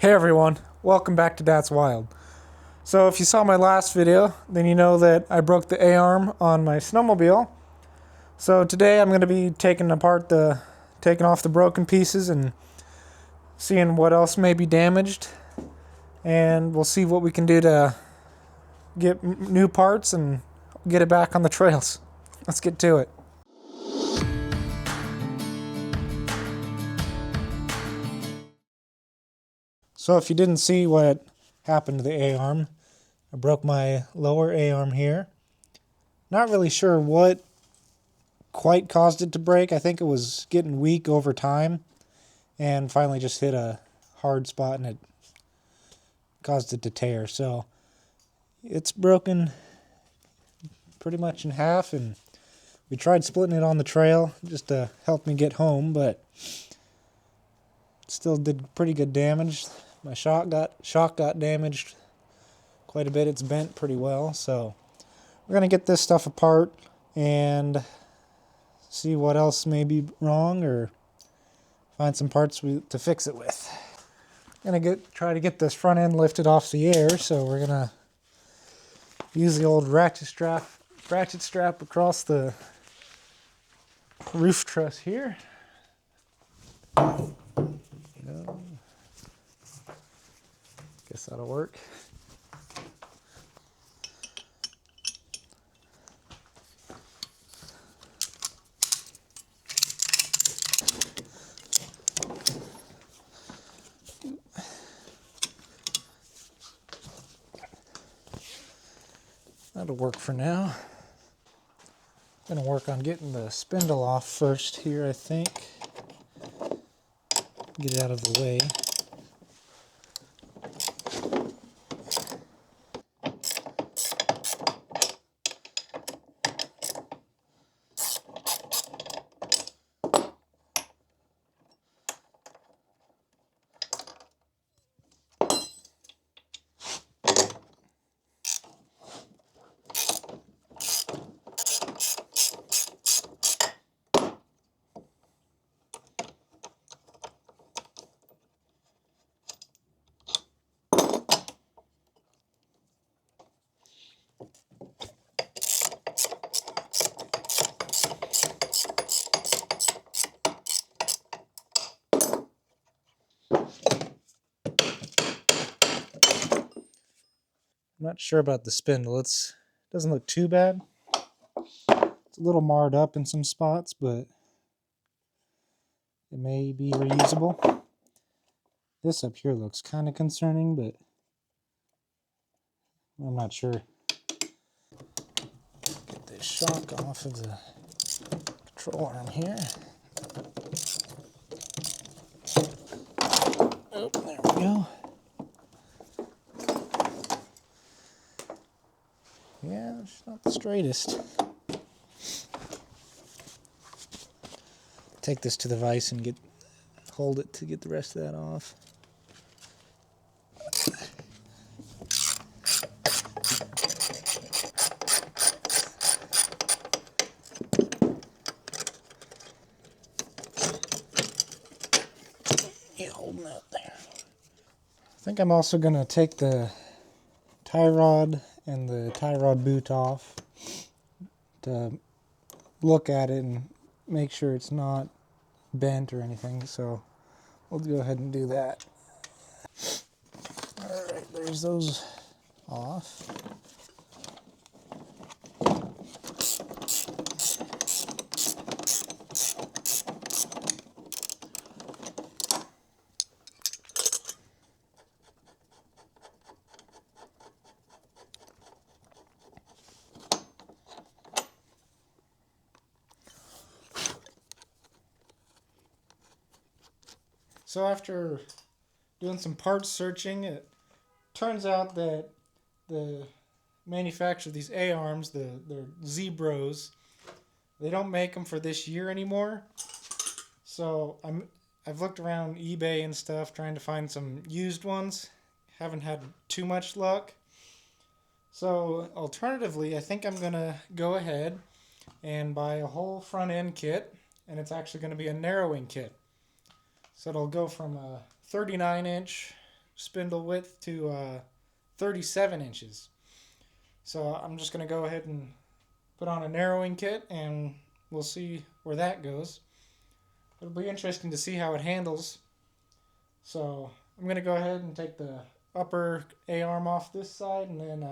Hey everyone, welcome back to That's Wild. So if you saw my last video, then you know that I broke the A-arm on my snowmobile. So today I'm going to be taking off the broken pieces and seeing what else may be damaged. And we'll see what we can do to get new parts and get it back on the trails. Let's get to it. So if you didn't see what happened to the A-arm, I broke my lower A-arm here. Not really sure what quite caused it to break. I think it was getting weak over time and finally just hit a hard spot and it caused it to tear. So it's broken pretty much in half, and we tried splitting it on the trail just to help me get home, but still did pretty good damage. My shock got damaged quite a bit. It's bent pretty well, so we're going to get this stuff apart and see what else may be wrong or find some parts to fix it with. I'm going to try to get this front end lifted off the air, so we're going to use the old ratchet strap across the roof truss here. Guess that'll work. That'll work for now. I'm gonna work on getting the spindle off first here, I think. Get it out of the way. I'm not sure about the spindle. It doesn't look too bad. It's a little marred up in some spots, but it may be reusable. This up here looks kind of concerning, but I'm not sure. Get this shock off of the control arm here. Oh, there we go. Yeah, it's not the straightest. Take this to the vise and hold it to get the rest of that off. Yeah, holding that there. I think I'm also going to take the tie rod and the tie rod boot off to look at it and make sure it's not bent or anything, so we'll go ahead and do that. Alright, there's those off. So after doing some parts searching, it turns out that the manufacturer of these A-arms, they're Z-Bros, they don't make them for this year anymore. So I've looked around eBay and stuff trying to find some used ones. Haven't had too much luck. So alternatively, I think I'm gonna go ahead and buy a whole front end kit, and it's actually going to be a narrowing kit. So it'll go from a 39 inch spindle width to 37 inches. So I'm just going to go ahead and put on a narrowing kit, and we'll see where that goes. It'll be interesting to see how it handles. So I'm going to go ahead and take the upper A-arm off this side, and then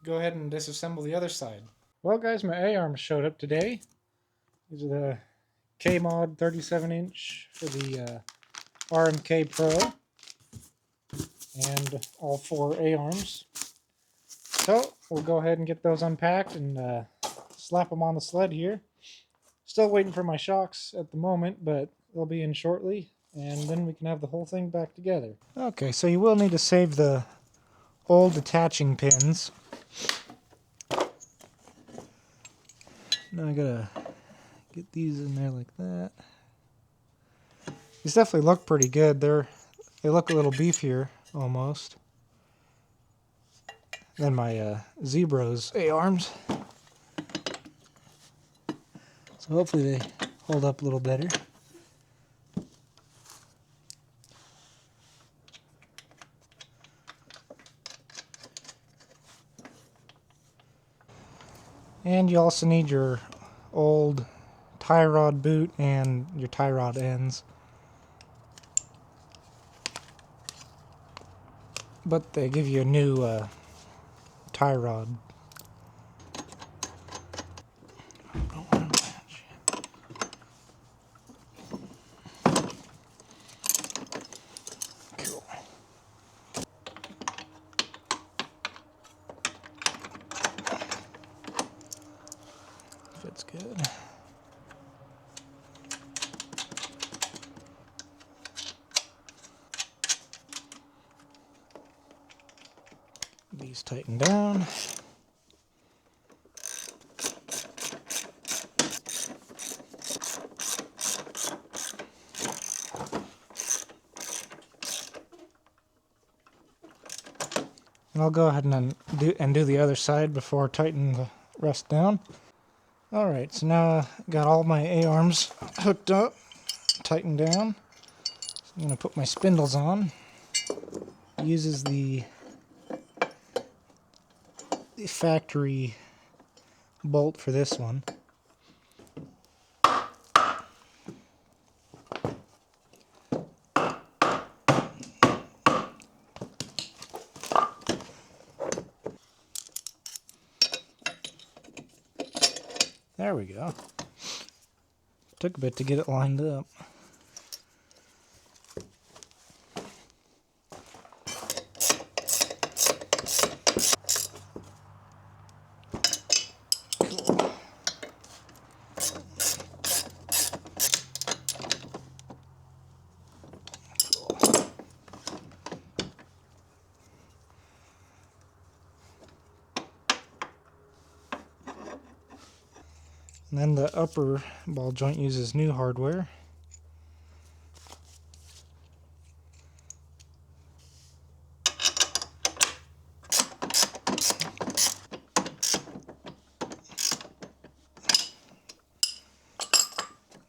go ahead and disassemble the other side. Well guys, my A-arms showed up today. These are the Kmod 37-inch for the RMK Pro, and all 4 A-arms. So we'll go ahead and get those unpacked and slap them on the sled here. Still waiting for my shocks at the moment, but they'll be in shortly, and then we can have the whole thing back together. Okay, so you will need to save the old attaching pins. Now I gotta get these in there like that. These definitely look pretty good. They look a little beefier almost than my Zebro's A-arms. So hopefully they hold up a little better. And you also need your old tie rod boot and your tie rod ends. But they give you a new tie rod. Cool. Fits good. These tighten down. And I'll go ahead and do the other side before tightening the rest down. Alright, so now I got all my A-arms hooked up, tightened down. So I'm going to put my spindles on. Uses the factory bolt for this one. There we go. Took a bit to get it lined up. Cool. And then the upper ball joint uses new hardware.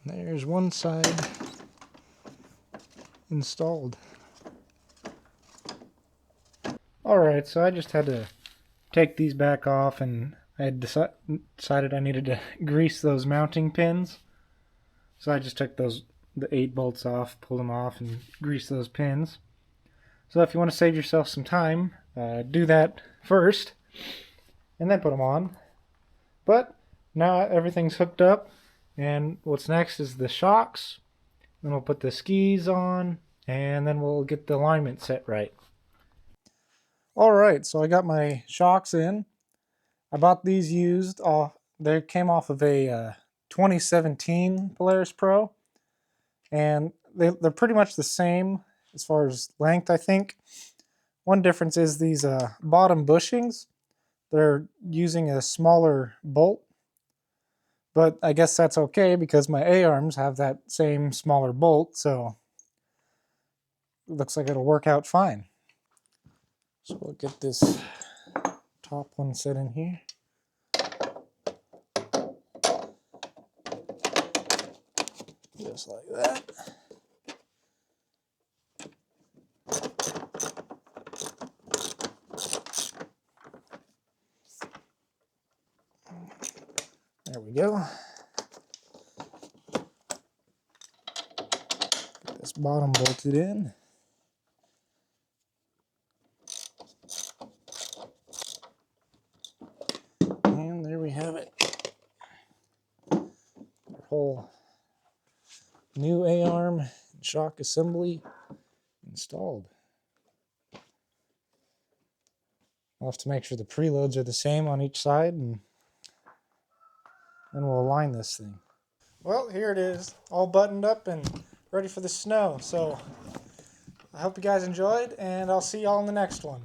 There's one side installed. Alright, so I just had to take these back off, and I had decided I needed to grease those mounting pins. So I just took the 8 bolts off, pulled them off, and greased those pins. So if you want to save yourself some time, do that first, and then put them on. But now everything's hooked up, and what's next is the shocks. Then we'll put the skis on, and then we'll get the alignment set right. Alright, so I got my shocks in. I bought these used. They came off of a 2017 Polaris Pro, and they're pretty much the same as far as length, I think. One difference is these bottom bushings. They're using a smaller bolt, but I guess that's okay because my A-arms have that same smaller bolt, so it looks like it'll work out fine. So we'll get this top one set in here. Just like that. we go. Get this bottom bolted in. And there we have it. Our whole new A-arm shock assembly installed. I'll have to make sure the preloads are the same on each side, and then we'll align this thing. Well, here it is, all buttoned up and ready for the snow. So I hope you guys enjoyed, and I'll see y'all in the next one.